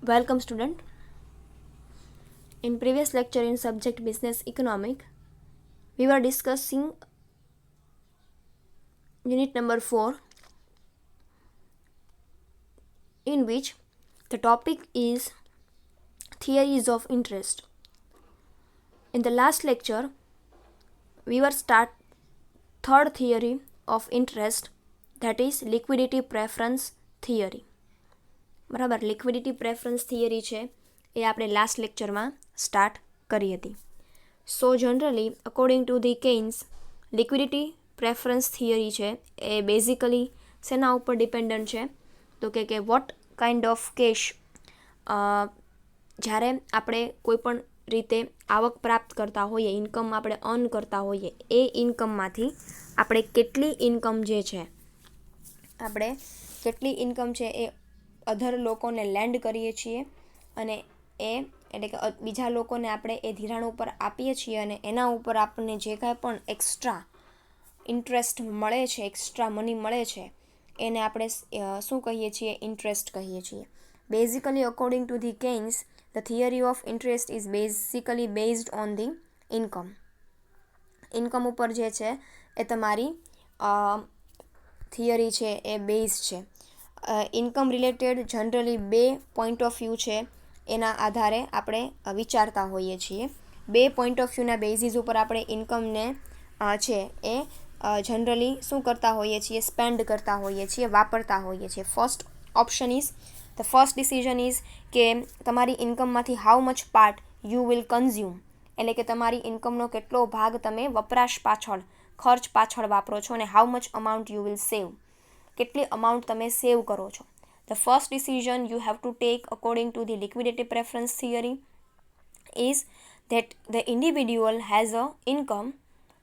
Welcome student. In previous lecture in subject business economic, we were discussing unit number 4, in which the topic is theories of interest. In the last lecture, we were start third theory of interest, that is liquidity preference theory. બરાબર, liquidity preference theory છે એ આપણે last લેક્ચરમાં start કરી હતી. So generally according to the Keynes liquidity preference theory છે એ basically શેના ઉપર ડિપેન્ડન્ટ છે? તો કે વોટ કાઇન્ડ ઓફ કેશ જ્યારે આપણે કોઈપણ રીતે આવક પ્રાપ્ત કરતા હોઈએ, ઇન્કમ આપણે અર્ન કરતા હોઈએ, એ ઇન્કમમાંથી આપણે કેટલી ઇન્કમ જે છે, આપણે કેટલી ઇન્કમ છે એ અધર લોકોને લેન્ડ કરીએ છીએ અને એ એટલે કે બીજા લોકોને આપણે એ ધિરાણ ઉપર આપીએ છીએ અને એના ઉપર આપણને જે કાંઈ પણ એક્સ્ટ્રા ઇન્ટરેસ્ટ મળે છે, એક્સ્ટ્રા મની મળે છે, એને આપણે શું કહીએ છીએ? ઇન્ટરેસ્ટ કહીએ છીએ. Basically according to the cans the theory of interest is basically based on the income. Income ઉપર જે છે એ તમારી થિયરી છે એ બેઝ છે. ઇન્કમ રિલેટેડ જનરલી બે પોઈન્ટ ઓફ વ્યૂ છે એના આધારે આપણે વિચારતા હોઈએ છીએ. બે પોઈન્ટ ઓફ વ્યૂના બેઝિસ ઉપર આપણે ઇન્કમને છે એ જનરલી શું કરતા હોઈએ છીએ? સ્પેન્ડ કરતા હોઈએ છીએ, વાપરતા હોઈએ છીએ. First option is, the first decision is કે તમારી ઇન્કમમાંથી how much part you will consume, એટલે કે તમારી ઇન્કમનો કેટલો ભાગ તમે વપરાશ પાછળ, ખર્ચ પાછળ વાપરો છો અને how much amount you will સેવ, કેટલી અમાઉન્ટ તમે સેવ કરો છો. The first decision you have to take according to the liquidity preference theory is that the individual has a income,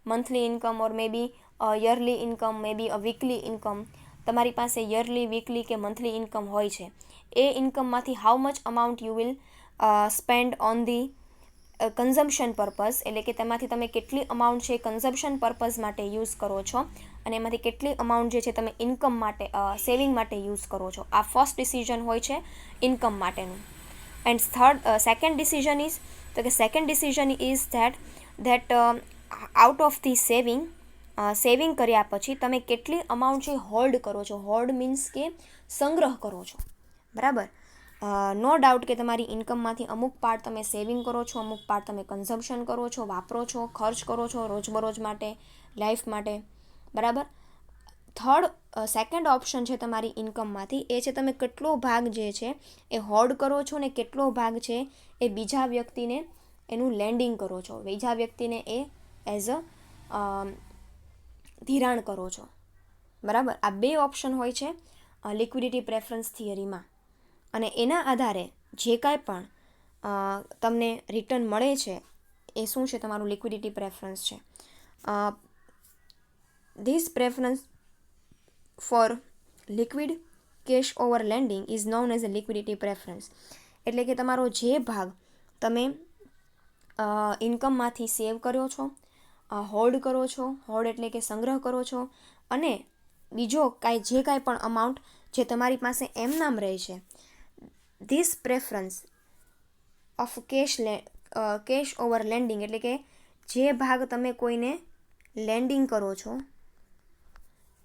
monthly income or maybe a yearly income, maybe a weekly income. તમારી પાસે yearly, weekly કે monthly income હોય છે. એ ઇન્કમમાંથી how much amount you will spend on the consumption purpose, એટલે કે તેમાંથી તમે કેટલી અમાઉન્ટ છે કન્ઝમ્પશન પર્પઝ માટે યુઝ કરો છો અને એમાંથી કેટલી અમાઉન્ટ જે છે તમે ઇન્કમ માટે, સેવિંગ માટે યુઝ કરો છો. આ ફર્સ્ટ ડિસિઝન હોય છે ઇન્કમ માટેનું. એન્ડ સેકન્ડ ડિસિઝન ઇઝ, તો કે second decision is that out of the saving કર્યા પછી તમે કેટલી અમાઉન્ટ છે હોલ્ડ કરો છો. હોલ્ડ મીન્સ કે સંગ્રહ કરો છો. બરાબર. નો ડાઉટ કે તમારી ઇન્કમમાંથી અમુક પાર્ટ તમે સેવિંગ કરો છો, અમુક પાર્ટ તમે કન્ઝમ્પશન કરો છો, વાપરો છો, ખર્ચ કરો છો રોજબરોજ માટે, લાઈફ માટે. બરાબર. સેકન્ડ ઓપ્શન છે તમારી ઇન્કમમાંથી, એ છે તમે કેટલો ભાગ જે છે એ હોલ્ડ કરો છો ને કેટલો ભાગ છે એ બીજા વ્યક્તિને એનું લેન્ડિંગ કરો છો, બીજા વ્યક્તિને એ એઝ અ ધિરાણ કરો છો. બરાબર. આ બે ઓપ્શન હોય છે લિક્વિડિટી પ્રેફરન્સ થિયરીમાં અને એના આધારે જે કાંઈ પણ તમને રિટર્ન મળે છે એ શું છે? તમારું લિક્વિડિટી પ્રેફરન્સ છે. This preference for liquid cash over lending is known as a liquidity preference. એટલે કે તમારો જે ભાગ તમે ઇન્કમમાંથી સેવ કર્યો છો, હોલ્ડ કરો છો, હોલ્ડ એટલે કે સંગ્રહ કરો છો, અને બીજો જે કાંઈ પણ અમાઉન્ટ જે તમારી પાસે એમનામ રહે છે, this preference of cash over lending, એટલે કે જે ભાગ તમે કોઈને લેન્ડિંગ કરો છો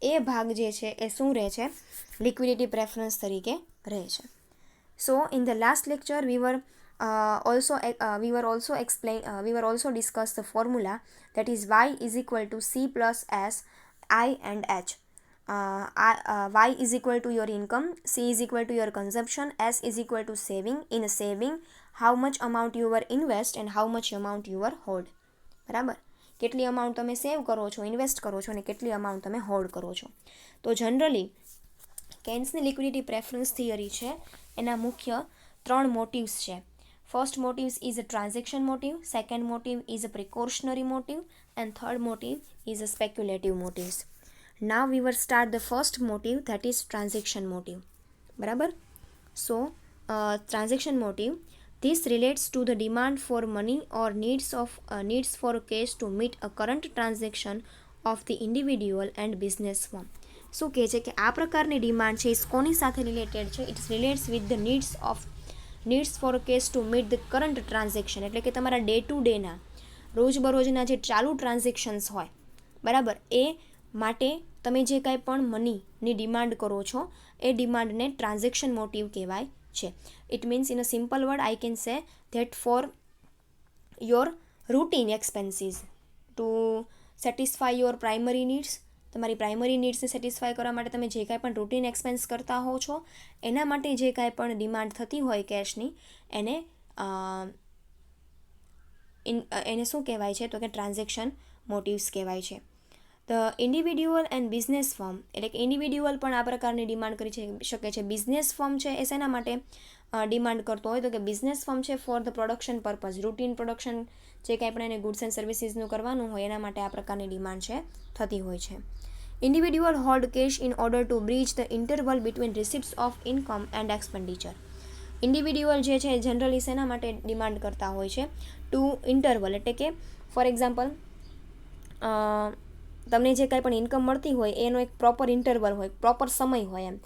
એ ભાગ જે છે એ શું રહે છે? લિક્વિડિટી પ્રેફરન્સ તરીકે રહે છે. સો in the last lecture we were also discuss the formula, that is y is equal to c plus s I and h. Y is equal to your income, c is equal to your consumption, s is equal to saving. In a saving, how much amount you were invest and how much amount you were hold. બરાબર. કેટલી amount તમે સેવ કરો છો, invest કરો છો અને કેટલી amount તમે હોલ્ડ કરો છો. તો જનરલી કેન્સની લિક્વિડિટી પ્રેફરન્સ થિયરી છે એના મુખ્ય 3 મોટિવ્સ છે. First motives is a transaction motive, second motive is a precautionary motive and third motive is a speculative motives. Now we will start the first motive, that is transaction motive. બરાબર. So transaction motive, this relates to the demand for money or needs for cash to meet a current transaction of the individual and business firm. શું કહે છે કે આ પ્રકારની demand છે એ કોની સાથે રિલેટેડ છે? It's relates with the needs of needs for cash to meet the current transaction, એટલે કે તમારા ડે ટુ ડેના રોજબરોજના જે ચાલુ ટ્રાન્ઝેક્શન્સ હોય, બરાબર, એ માટે તમે જે કાંઈ પણ મનીની ડિમાન્ડ કરો છો એ ડિમાન્ડને ટ્રાન્ઝેક્શન મોટિવ કહેવાય છે. It means in a simple word I can say that for your routine expenses to satisfy your primary needs, તમારી પ્રાઇમરી નીડ્સને સેટિસ્ફાય કરવા માટે તમે જે કાંઈ પણ રૂટીન એક્સપેન્સ કરતા હો છો એના માટે જે કાંઈ પણ ડિમાન્ડ થતી હોય કેશની એને એને શું કહેવાય છે તો કે ટ્રાન્ઝેક્શન મોટિવ્સ કહેવાય છે. The individual and business firm, એટલે કે ઇન્ડિવિડ્યુઅલ પણ આ પ્રકારની ડિમાન્ડ કરી શકે છે. બિઝનેસ ફર્મ છે એ શેના માટે ડિમાન્ડ કરતો હોય તો કે બિઝનેસ ફર્મ છે for the production purpose, routine production જે કાંઈ પણ એને ગુડ્સ એન્ડ સર્વિસીસનું કરવાનું હોય એના માટે આ પ્રકારની ડિમાન્ડ છે થતી હોય છે. Individual hold cash in order to breach the interval between receipts of income and expenditure. Individual જે છે જનરલી શેના માટે ડિમાન્ડ કરતા હોય છે ટુ ઇન્ટરવલ, એટલે કે ફોર એક્ઝામ્પલ તમને જે કાંઈ પણ ઇન્કમ મળતી હોય એનો એક પ્રોપર ઇન્ટરવલ હોય, પ્રોપર સમય હોય, એમ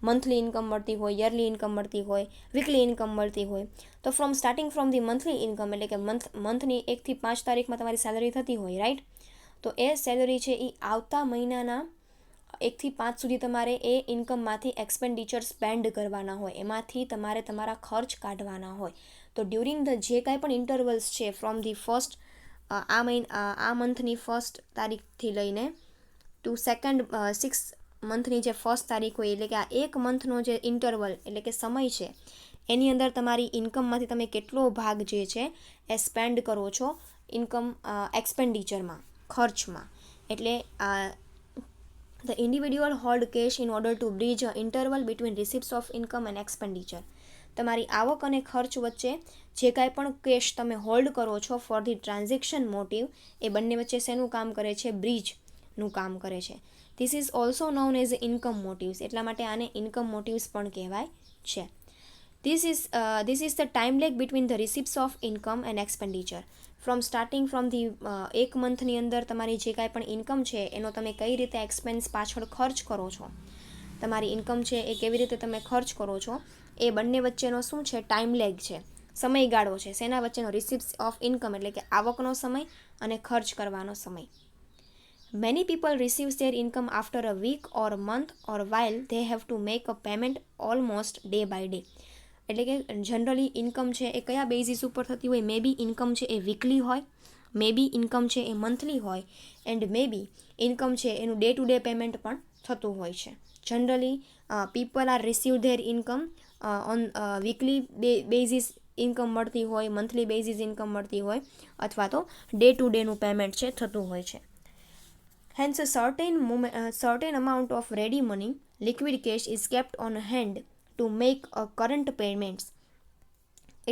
મંથલી ઇન્કમ મળતી હોય, યરલી ઇન્કમ મળતી હોય, વીકલી ઇન્કમ મળતી હોય, તો starting from the monthly income, એટલે કે મંથની 1 થી 5 તારીખમાં તમારી સેલરી થતી હોય, રાઈટ, તો એ સેલરી છે એ આવતા મહિનાના 1 થી 5 સુધી તમારે એ ઇન્કમમાંથી એક્સપેન્ડિચર સ્પેન્ડ કરવાના હોય, એમાંથી તમારે તમારા ખર્ચ કાઢવાના હોય. તો ડ્યુરિંગ ધ જે કાંઈ પણ ઇન્ટરવલ્સ છે ફ્રોમ ધી ફર્સ્ટ આ મંથની 1st તારીખથી લઈને ટુ સેકન્ડ 6 મંથની જે 1st તારીખ હોય, એટલે કે આ એક મંથનો જે ઇન્ટરવલ એટલે કે સમય છે એની અંદર તમારી ઇન્કમમાંથી તમે કેટલો ભાગ જે છે એ સ્પેન્ડ કરો છો ઇન્કમ એક્સપેન્ડિચરમાં, ખર્ચમાં. એટલે the individual hold cash in order to bridge a interval between receipts of income and expenditure. તમારી આવક અને ખર્ચ વચ્ચે જે કાંઈ પણ કેશ તમે હોલ્ડ કરો છો ફોર ધી ટ્રાન્ઝેક્શન મોટિવ, એ બંને વચ્ચે શેનું કામ કરે છે? બ્રિજનું કામ કરે છે. This is also known as income motives, એટલા માટે આને ઇન્કમ મોટિવ્સ પણ કહેવાય છે. This is the time lag between the receipts of income and expenditure. Starting from the 1 મંથની અંદર તમારી જે કાંઈ પણ ઇન્કમ છે એનો તમે કઈ રીતે એક્સપેન્સ પાછળ ખર્ચ કરો છો, તમારી ઇન્કમ છે એ કેવી રીતે તમે ખર્ચ કરો છો, એ બંને વચ્ચેનો શું છે? ટાઈમ લેગ છે, સમયગાળો છે. શેના વચ્ચેનો? રિસિપ્ટ્સ ઓફ ઇન્કમ, એટલે કે આવકનો સમય અને ખર્ચ કરવાનો સમય. Many people receives their income after a week or month or while they have to make a payment almost day by day. એટલે કે જનરલી ઇન્કમ છે એ કયા બેઝિસ ઉપર થતી હોય? મે બી ઇન્કમ છે એ વીકલી હોય, મે બી ઇન્કમ છે એ મંથલી હોય, એન્ડ મે બી ઇન્કમ છે એનું ડે ટુ ડે પેમેન્ટ પણ થતું હોય છે. Generally people are receive there income on weekly basis income મળતી હોય, મંથલી બેઝિસ ઇન્કમ મળતી હોય, અથવા તો ડે ટુ ડેનું પેમેન્ટ છે થતું હોય છે. Hence certain amount of ready money, liquid cash is kept on hand to make a current payments.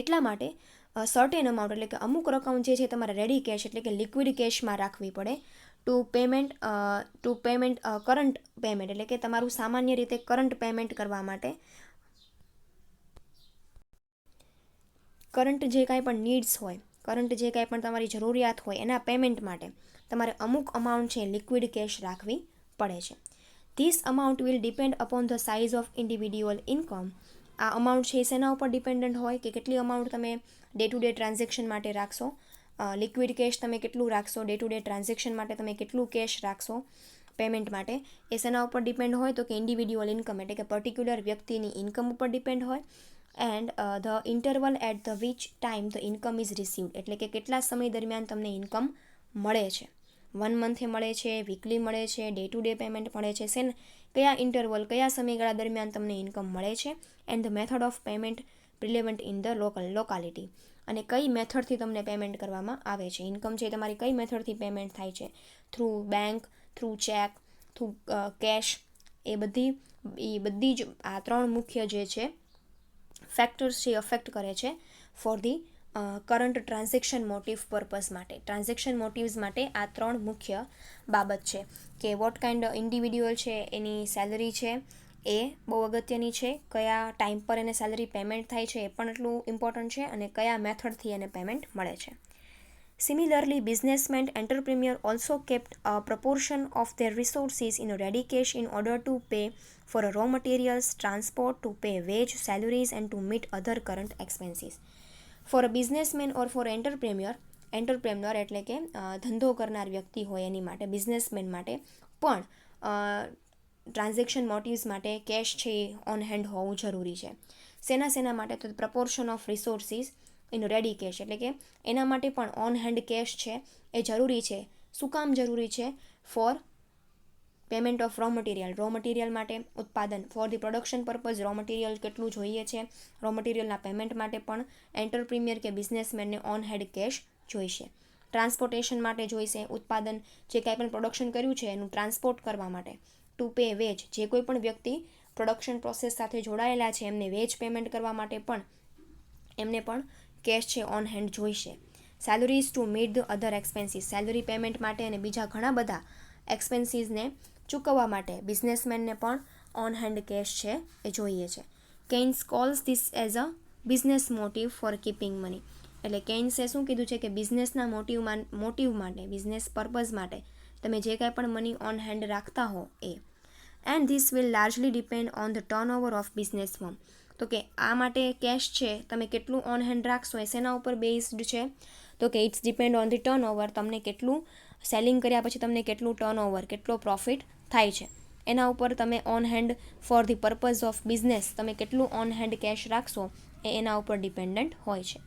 એટલા માટે સર્ટેન અમાઉન્ટ એટલે કે અમુક રકમ જે છે તમારે રેડી કેશ એટલે કે લિક્વિડ કેશમાં રાખવી પડે ટુ પેમેન્ટ કરંટ પેમેન્ટ, એટલે કે તમારું સામાન્ય રીતે કરંટ પેમેન્ટ કરવા માટે, કરંટ જે કાંઈ પણ નીડ્સ હોય, કરંટ જે કાંઈ પણ તમારી જરૂરિયાત હોય એના પેમેન્ટ માટે તમારે અમુક અમાઉન્ટ છે લિક્વિડ કેશ રાખવી પડે છે. This amount will depend upon the size of individual income. આ અમાઉન્ટ છે એ શેના ઉપર ડિપેન્ડન્ટ હોય કે કેટલી અમાઉન્ટ તમે ડે ટુ ડે ટ્રાન્ઝેક્શન માટે રાખશો, લિક્વિડ કેશ તમે કેટલું રાખશો, ડે ટુ ડે ટ્રાન્ઝેક્શન માટે તમે કેટલું કેશ રાખશો પેમેન્ટ માટે, એ શેના ઉપર ડિપેન્ડ હોય તો કે ઇન્ડિવિડ્યુઅલ ઇન્કમ એટલે કે પર્ટિક્યુલર વ્યક્તિની ઇન્કમ ઉપર ડિપેન્ડ હોય. And the interval at the which time the income is received, એટલે કે કેટલા સમય દરમિયાન તમને ઇન્કમ મળે છે, 1 મંથે મળે છે, વીકલી મળે છે, ડે ટુ ડે પેમેન્ટ મળે છે, કયા ઇન્ટરવલ, કયા સમયગાળા દરમિયાન તમને ઇન્કમ મળે છે. And the method of payment prevalent in the locality, અને કઈ મેથડથી તમને પેમેન્ટ કરવામાં આવે છે. ઇન્કમ છે તમારી કઈ મેથડથી પેમેન્ટ થાય છે, through bank, through cheque, through cash, એ બધી જ આ 3 મુખ્ય જે છે ફેક્ટર્સ છે અફેક્ટ કરે છે for the current transaction motive purpose માટે. ટ્રાન્ઝેક્શન મોટિવ્સ માટે આ 3 મુખ્ય બાબત છે કે વોટ કાઇન્ડ ઇન્ડિવિડ્યુઅલ છે એની સેલરી છે એ બહુ અગત્યની છે, કયા ટાઈમ પર એને સેલરી પેમેન્ટ થાય છે એ પણ એટલું ઇમ્પોર્ટન્ટ છે, અને કયા મેથડથી એને પેમેન્ટ મળે છે. Similarly, businessmen entrepreneur also kept a proportion of their resources in ready cash in order to pay for raw materials, transport, to pay wage, salaries, and to meet other current expenses. For a businessman or for entrepreneur એટલે કે ધંધો કરનાર વ્યક્તિ હોય એની માટે, businessman માટે પણ transaction મોટિવ્સ માટે કેશ છે એ ઓન હેન્ડ હોવું જરૂરી છે. શેના માટે? તો proportion of resources in ready cash એટલે કે એના માટે પણ ઓન હેન્ડ કેશ છે એ જરૂરી છે. શું કામ જરૂરી છે? For payment of raw material માટે ઉત્પાદન, for the production purpose raw material કેટલું જોઈએ છે, રો મટીરિયલના પેમેન્ટ માટે પણ એન્ટરપ્રિન્યોર કે બિઝનેસમેનને ઓન હેન્ડ કેશ જોઈશે. ટ્રાન્સપોર્ટેશન માટે જોઈશે, ઉત્પાદન જે કાંઈ પણ પ્રોડક્શન કર્યું છે એનું ટ્રાન્સપોર્ટ કરવા માટે. ટુ પે વેજ, જે કોઈ પણ વ્યક્તિ પ્રોડક્શન પ્રોસેસ સાથે જોડાયેલા છે એમને વેજ પેમેન્ટ કરવા માટે પણ એમને પણ કેશ છે ઓન હેન્ડ જોઈશે. Salaries to meet the other expenses, salary payment માટે અને બીજા ઘણા બધા એક્સપેન્સીસને ચૂકવવા માટે બિઝનેસમેનને પણ ઓન હેન્ડ કેશ છે એ જોઈએ છે. Keynes calls this as a business motive for keeping money, એટલે કેન્સે શું કીધું છે કે બિઝનેસના મોટિવ માટે, બિઝનેસ પર્પઝ માટે તમે જે કાંઈ પણ મની ઓન હેન્ડ રાખતા હો એ. And this will largely depend on the turnover of business firm, તો કે આ માટે કેશ છે તમે કેટલું ઓન હેન્ડ રાખશો એ શેના ઉપર બેઝડ છે? તો કે it's depend on the turn over, તમને કેટલું સેલિંગ કર્યા પછી તમને કેટલું ટર્ન ઓવર, કેટલો પ્રોફિટ થાય છે એના ઉપર તમે on hand for the purpose of business તમે કેટલું ઓન હેન્ડ કેશ રાખશો એ એના ઉપર ડિપેન્ડન્ટ હોય છે.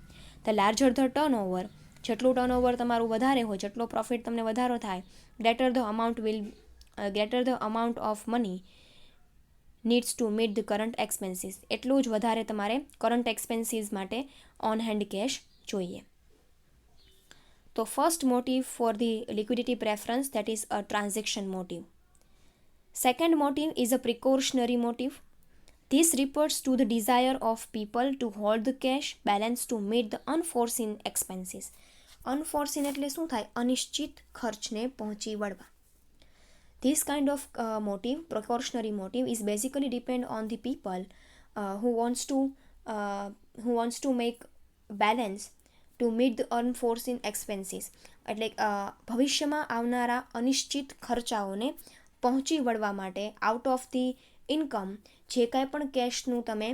The larger the turn over, જેટલું ટર્ન ઓવર તમારું વધારે હોય, જેટલો પ્રોફિટ તમને વધારો થાય, greater the amount of money needs two meet the current expenses, એટલું જ વધારે તમારે કરંટ એક્સપેન્સીસ માટે ઓન હેન્ડ કેશ જોઈએ. તો first motive for the liquidity preference, that is a transaction motive. Second motive is a precautionary motive. This refers to the desire of people to hold the cash balance to meet the unforeseen expenses. Unforeseen એટલે શું થાય? અનિશ્ચિત ખર્ચને પહોંચી વળવા. This kind of motive, precautionary motive, is basically depend on the people who wants to make balance to meet the unforeseen expenses. એટલે ભવિષ્યમાં આવનારા અનિશ્ચિત ખર્ચાઓને પહોંચી વળવા માટે આઉટ ઓફ ધી ઇન્કમ જે કાંઈ પણ કેશનું તમે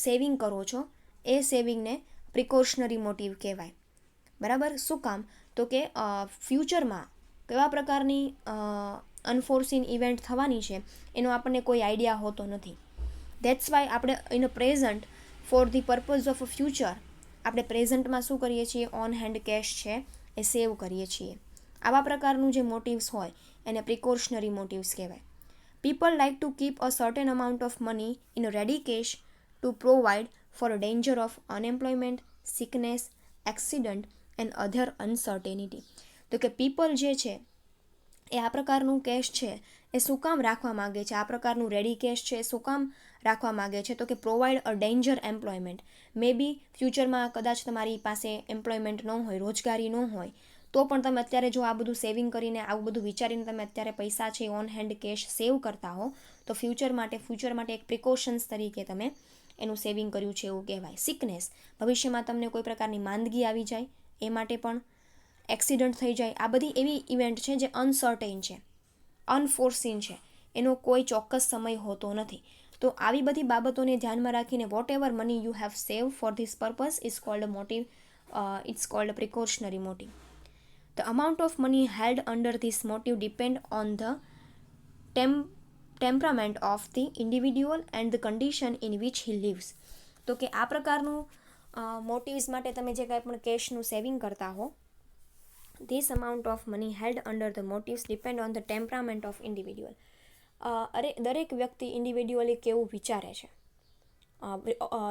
સેવિંગ કરો છો એ સેવિંગને પ્રિકોશનરી મોટિવ કહેવાય. બરાબર? શું કામ? તો કે ફ્યુચરમાં કેવા પ્રકારની અનફોર્સીન ઇવેન્ટ થવાની છે એનો આપણને કોઈ આઈડિયા હોતો નથી. દેટ્સ વાય આપણે in a present for the purpose of a future આપણે પ્રેઝન્ટમાં શું કરીએ છીએ? ઓન હેન્ડ કેશ છે એ સેવ કરીએ છીએ. આવા પ્રકારનું જે મોટિવ્સ હોય એને પ્રિકોશનરી મોટિવ્સ કહેવાય. People like to keep a certain amount of money in ready cash to provide for a danger of unemployment, sickness, accident and other uncertainty. તો કે પીપલ જે છે એ આ પ્રકારનું કેશ છે એ શું કામ રાખવા માગે છે? આ પ્રકારનું રેડી કેશ છે એ શું કામ રાખવા માગે છે? તો કે પ્રોવાઈડ અ ડેન્જર એમ્પ્લોયમેન્ટ, મે બી ફ્યુચરમાં કદાચ તમારી પાસે એમ્પ્લોયમેન્ટ ન હોય, રોજગારી ન હોય, તો પણ તમે અત્યારે જો આ બધું સેવિંગ કરીને, આવું બધું વિચારીને તમે અત્યારે પૈસા છે ઓન હેન્ડ કેશ સેવ કરતા હો તો ફ્યુચર માટે એક પ્રિકોશન્સ તરીકે તમે એનું સેવિંગ કર્યું છે એવું કહેવાય. સિકનેસ, ભવિષ્યમાં તમને કોઈ પ્રકારની માંદગી આવી જાય એ માટે પણ, એક્સિડન્ટ થઈ જાય, આ બધી એવી ઇવેન્ટ છે જે અનસર્ટેન છે, અનફોર્સીન છે, એનો કોઈ ચોક્કસ સમય હોતો નથી. તો આવી બધી બાબતોને ધ્યાનમાં રાખીને whatever money you have save for this purpose is called motive, it's called precautionary motive. The amount of money held under this motive depend on the temperament of the individual and the condition in which he lives. તો કે આ પ્રકારનું મોટિવ્સ માટે તમે જે કાંઈ પણ કેશનું saving કરતા હો, this amount of money held under the motives depend on the temperament of individual. દરેક વ્યક્તિ ઇન્ડિવિડ્યુઅલી કેવું વિચારે છે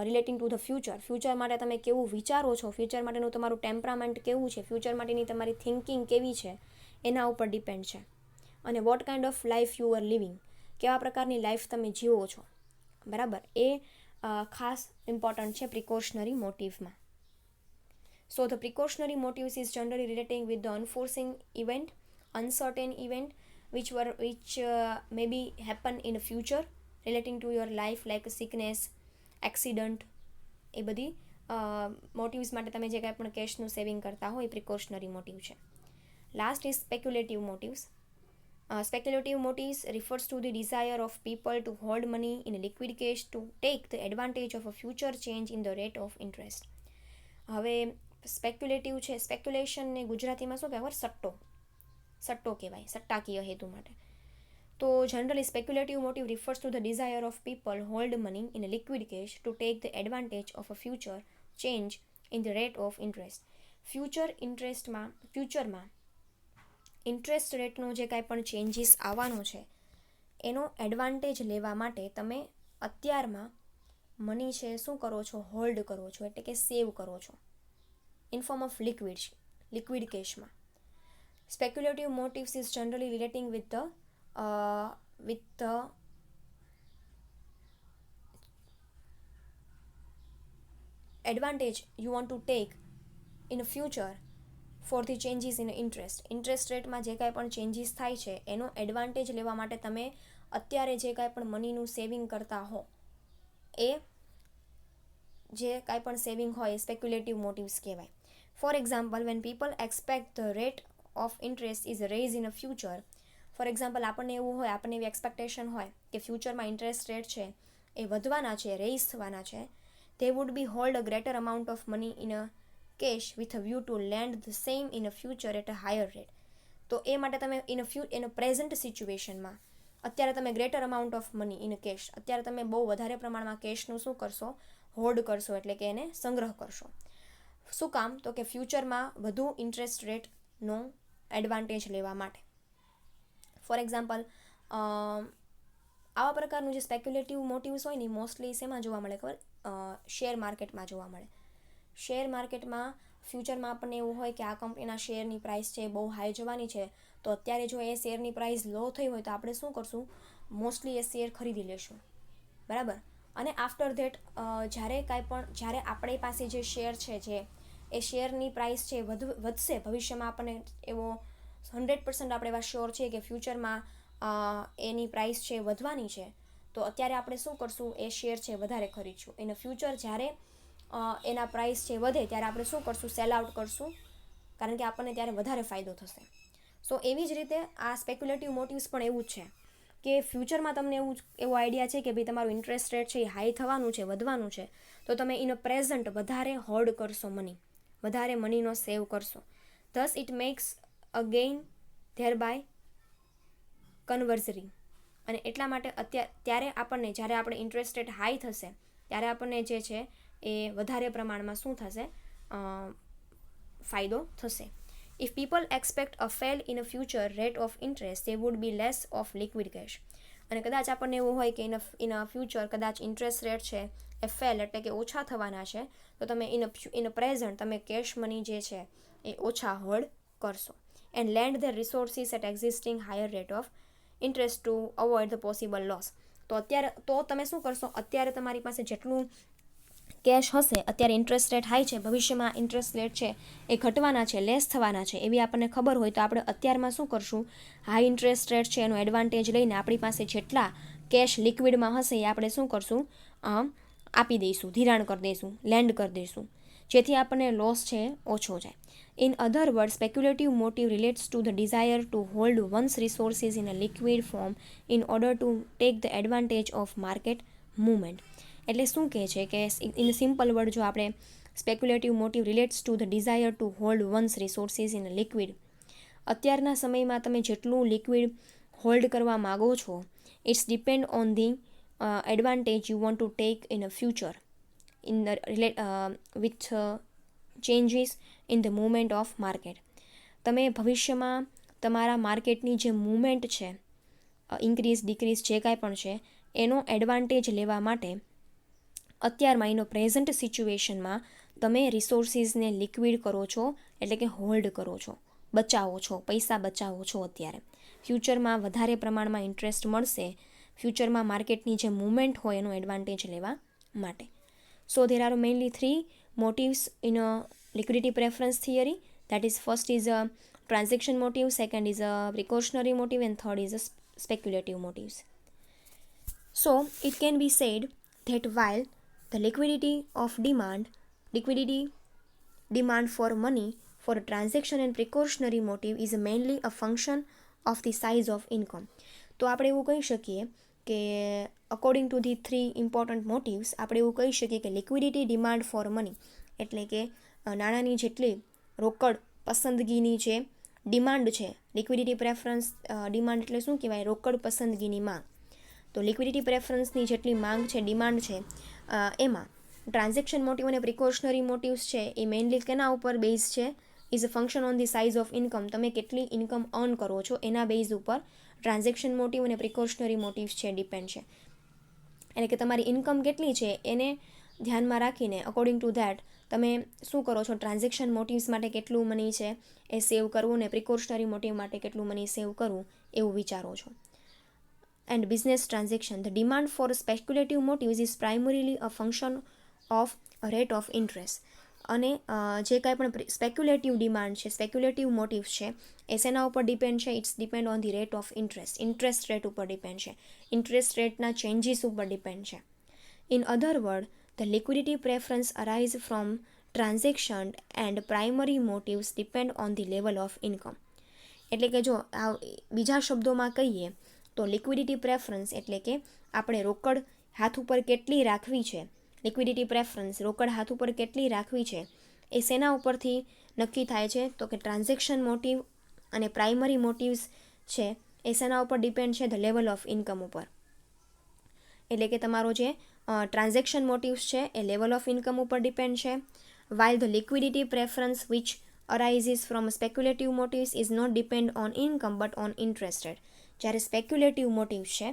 રિલેટિંગ ટુ ધ ફ્યુચર માટે તમે કેવું વિચારો છો, ફ્યુચર માટેનું તમારું ટેમ્પરામેન્ટ કેવું છે, ફ્યુચર માટેની તમારી થિંકિંગ કેવી છે એના ઉપર ડિપેન્ડ છે. અને what kind of life you are living, કેવા પ્રકારની લાઈફ તમે જીવો છો, બરાબર, એ ખાસ ઇમ્પોર્ટન્ટ છે પ્રિકોશનરી મોટિવમાં. So the precautionary motives is generally relating with the unforeseen event, uncertain event which may be happen in the future relating to your life like sickness, accident, એ બધી મોટિવ્સ માટે તમે જે કાંઈ પણ કેશનું સેવિંગ કરતા હોય એ પ્રિકોશનરી મોટિવ છે. Last is speculative motives. Speculative motives refers to the desire of people to hold money in a liquid cash to take the advantage of a future change in the rate of interest. હવે સ્પેક્યુલેટિવ છે, સ્પેક્યુલેશનને ગુજરાતીમાં શું કહેવાય? સટ્ટો કહેવાય, સટ્ટાકીય હેતુ માટે. તો generally speculative motive refers to the desire of people hold money in a liquid cash to take the advantage of a future change in the rate of interest. ફ્યુચરમાં ઇન્ટરેસ્ટ રેટનો જે કાંઈ પણ ચેન્જીસ આવવાનો છે એનો એડવાન્ટેજ લેવા માટે તમે અત્યારમાં મની છે શું કરો છો? હોલ્ડ કરો છો, એટલે કે સેવ કરો છો ઇન ફોર્મ ઓફ લિક્વિડ કેશમાં. Speculative motives is generally relating with the advantage you want to take in a future for the changes in interest. Interest રેટમાં જે કાંઈ પણ ચેન્જીસ થાય છે એનો એડવાન્ટેજ લેવા માટે તમે અત્યારે જે કાંઈ પણ મનીનું સેવિંગ કરતા હો એ જે કાંઈ પણ સેવિંગ હોય એ સ્પેક્યુલેટિવ મોટિવ્સ કહેવાય. For example, when people expect the rate of interest is raise in a future. For example, આપણને એવું હોય, આપણને એવી એક્સપેક્ટેશન હોય કે ફ્યુચરમાં ઇન્ટરેસ્ટ રેટ છે એ વધવાના છે, રેઝ થવાના છે. They would be hold a greater amount of money in a cash with a view to lend the same in a future at a higher rate. તો એ માટે તમે ઇન અ પ્રેઝન્ટ સિચ્યુએશનમાં અત્યારે તમે greater amount of money in cash, અત્યારે તમે બહુ વધારે પ્રમાણમાં કેશનું શું કરશો? હોલ્ડ કરશો, એટલે કે એને સંગ્રહ કરશો. શું કામ? તો કે ફ્યુચરમાં વધુ ઇન્ટરેસ્ટ રેટનો એડવાન્ટેજ લેવા માટે. ફોર એક્ઝામ્પલ, આવા પ્રકારનું જે સ્પેક્યુલેટિવ મોટિવ્સ હોય ને મોસ્ટલી શેમાં જોવા મળે ખબર? શેર માર્કેટમાં જોવા મળે. શેર માર્કેટમાં ફ્યુચરમાં આપણને એવું હોય કે આ કંપનીના શેરની પ્રાઇસ છે બહુ હાઈ જવાની છે, તો અત્યારે જો એ શેરની પ્રાઇસ લો થઈ હોય તો આપણે શું કરશું? મોસ્ટલી એ શેર ખરીદી લેશું, બરાબર. અને આફ્ટર ધેટ જ્યારે આપણી પાસે જે શેર છે, જે એ શેરની પ્રાઇસ છે વધશે ભવિષ્યમાં, આપણને એવો 100% આપણે એવા શ્યોર છે કે ફ્યુચરમાં એની પ્રાઇસ છે વધવાની છે, તો અત્યારે આપણે શું કરશું? એ શેર છે વધારે ખરીદશું. ઇન ફ્યુચર જ્યારે એના પ્રાઇસ છે વધે ત્યારે આપણે શું કરશું? સેલ આઉટ કરશું, કારણ કે આપણને ત્યારે વધારે ફાયદો થશે. સો એવી જ રીતે આ સ્પેક્યુલેટિવ મોટિવ્સ પણ એવું જ છે કે ફ્યુચરમાં તમને એવો આઈડિયા છે કે ભાઈ તમારું ઇન્ટરેસ્ટ રેટ છે એ હાઈ થવાનું છે, વધવાનું છે, તો તમે ઇન અ પ્રેઝન્ટ વધારે હોલ્ડ કરશો મની, વધારે મનીનો સેવ કરશો. Thus it makes a gain thereby conversely. અને એટલા માટે ત્યારે આપણને જ્યારે આપણે ઇન્ટરેસ્ટ રેટ હાઈ થશે ત્યારે આપણને જે છે એ વધારે પ્રમાણમાં શું થશે? ફાયદો થશે. If people expect a fall in a future rate of interest they would be less of liquid cash. અને કદાચ આપણને એવું હોય કે ઇન અ ફ્યુચર કદાચ ઇન્ટરેસ્ટ રેટ છે એ ફેલ એટલે કે ઓછા થવાના છે, તો તમે ઇન અ પ્રેઝન્ટ તમે કેશ મની જે છે એ ઓછા હોલ્ડ કરશો. And lend the resources at existing higher rate of interest to avoid the possible loss. તો તમે શું કરશો? અત્યારે તમારી પાસે જેટલું કેશ હશે, અત્યારે ઇન્ટરેસ્ટ રેટ હાઈ છે, ભવિષ્યમાં ઇન્ટરેસ્ટ રેટ છે એ ઘટવાના છે, લેસ થવાના છે, એવી આપણને ખબર હોય તો આપણે અત્યારમાં શું કરશું? હાઈ ઇન્ટરેસ્ટ રેટ છે એનો એડવાન્ટેજ લઈને આપણી પાસે જેટલા કેશ લિક્વિડમાં હશે એ આપણે શું કરશું? આપી દઈશું, ધિરાણ કરી દઈશું, લેન્ડ કરી દઈશું, જેથી આપણને લોસ છે ઓછો જાય. In other word, speculative motive relates to the desire to hold one's resources in a liquid form in order to take the advantage of market movement. એટલે શું કહે છે કે ઇન સિમ્પલ વર્ડ જો આપણે speculative motive relates to the desire to hold one's resources in a liquid. અત્યારના સમયમાં તમે જેટલું લિક્વિડ હોલ્ડ કરવા માગો છો, it's depend on the advantage you want to take in a future with changes in the movement of market. તમે ભવિષ્યમાં તમારા માર્કેટની જે મૂવમેન્ટ છે, ઇન્ક્રીઝ ડિક્રીઝ જે કાંઈ પણ છે, એનો એડવાન્ટેજ લેવા માટે અત્યારમાં એનો પ્રેઝન્ટ સિચ્યુએશનમાં તમે રિસોર્સિસને લિક્વિડ કરો છો, એટલે કે હોલ્ડ કરો છો, બચાવો છો, પૈસા બચાવો છો. અત્યારે ફ્યુચરમાં વધારે પ્રમાણમાં ઇન્ટરેસ્ટ મળશે, ફ્યુચરમાં માર્કેટની જે મૂવમેન્ટ હોય એનો એડવાન્ટેજ લેવા માટે. So there are mainly 3 motives in a liquidity preference theory. That is, first is a transaction motive, second is a precautionary motive, and third is a speculative motives. So it can be said that while the liquidity of demand liquidity demand for money for transaction and precautionary motive is mainly a function of the size of income. તો આપણે એવું કહી શકીએ કે according to the 3 important મોટિવ્સ આપણે એવું કહી શકીએ કે લિક્વિડિટી ડિમાન્ડ ફોર મની એટલે કે નાણાંની જેટલી રોકડ પસંદગીની જે ડિમાન્ડ છે, લિક્વિડિટી પ્રેફરન્સ ડિમાન્ડ એટલે શું કહેવાય? રોકડ પસંદગીની માંગ. તો લિક્વિડિટી પ્રેફરન્સની જેટલી માંગ છે, ડિમાન્ડ છે, એમાં ટ્રાન્ઝેક્શન મોટિવ અને પ્રિકોશનરી મોટિવ્સ છે એ મેઇનલી કેના ઉપર બેઝ છે? Is a function on the size of income. તમે કેટલી ઇન્કમ અર્ન કરો છો એના બેઝ ઉપર ટ્રાન્ઝેક્શન મોટિવ અને પ્રિકોશનરી મોટિવ્સ છે ડિપેન્ડ છે. એટલે કે તમારી ઇન્કમ કેટલી છે એને ધ્યાનમાં રાખીને અકોર્ડિંગ ટુ ધેટ તમે શું કરો છો? ટ્રાન્ઝેક્શન મોટિવ્સ માટે કેટલું મની છે એ સેવ કરવું ને પ્રિકોશનરી મોટિવ માટે કેટલું મની સેવ કરવું એવું વિચારો છો. And business transaction, the demand for speculative motives is primarily a function of rate of interest. અને જે કાંઈ પણ સ્પેક્યુલેટિવ ડિમાન્ડ છે, સ્પેક્યુલેટિવ મોટિવ્સ છે એ શેના ઉપર ડિપેન્ડ છે? It's depend on the rate of interest. Interest rate ઉપર ડિપેન્ડ છે, ઇન્ટરેસ્ટ રેટના ચેન્જીસ ઉપર ડિપેન્ડ છે. In other word, the liquidity preference arise from transaction and primary motives depend on the level of income. એટલે કે જો બીજા શબ્દોમાં કહીએ તો લિક્વિડિટી પ્રેફરન્સ એટલે કે આપણે રોકડ હાથ ઉપર કેટલી રાખવી છે, લિક્વિડિટી પ્રેફરન્સ રોકડ હાથ ઉપર કેટલી રાખવી છે એ શેના ઉપરથી નક્કી થાય છે? તો કે ટ્રાન્ઝેક્શન મોટિવ અને પ્રાઇમરી મોટિવ્સ છે એ શેના ઉપર ડિપેન્ડ છે? ધ લેવલ ઓફ ઇન્કમ ઉપર. એટલે કે તમારો જે ટ્રાન્ઝેક્શન મોટિવ્સ છે એ લેવલ ઓફ ઇન્કમ ઉપર ડિપેન્ડ છે, while the liquidity preference which arises from speculative motives is not depend on income but on interest rate. જ્યારે સ્પેક્યુલેટિવ મોટિવ્સ છે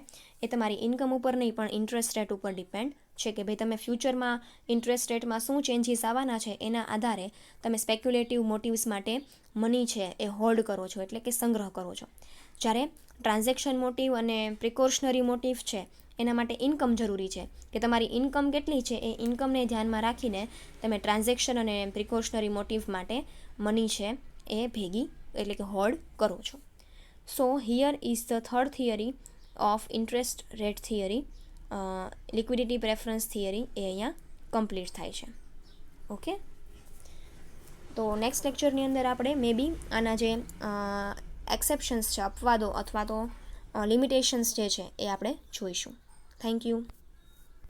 એ તમારી ઇન્કમ ઉપર નહીં પણ ઇન્ટરેસ્ટ રેટ ઉપર ડિપેન્ડ છે કે ભાઈ તમે ફ્યુચરમાં ઇન્ટરેસ્ટ રેટમાં શું ચેન્જીસ આવવાના છે એના આધારે તમે સ્પેક્યુલેટિવ મોટિવ્સ માટે મની છે એ હોલ્ડ કરો છો એટલે કે સંગ્રહ કરો છો. જ્યારે ટ્રાન્ઝેક્શન મોટિવ અને પ્રિકોશનરી મોટિવ છે એના માટે ઇન્કમ જરૂરી છે કે તમારી ઇન્કમ કેટલી છે એ ઇન્કમને ધ્યાનમાં રાખીને તમે ટ્રાન્ઝેક્શન અને પ્રિકોશનરી મોટિવ માટે મની છે એ ભેગી એટલે કે હોલ્ડ કરો છો. So here is the third theory of interest rate theory, liquidity preference theory એ અહીંયા કમ્પ્લીટ થાય છે. ઓકે, તો નેક્સ્ટ લેક્ચરની અંદર આપણે મે બી આના જે એક્સેપ્શન્સ છે, અપવાદો અથવા તો લિમિટેશન્સ જે છે એ આપણે જોઈશું. Thank you.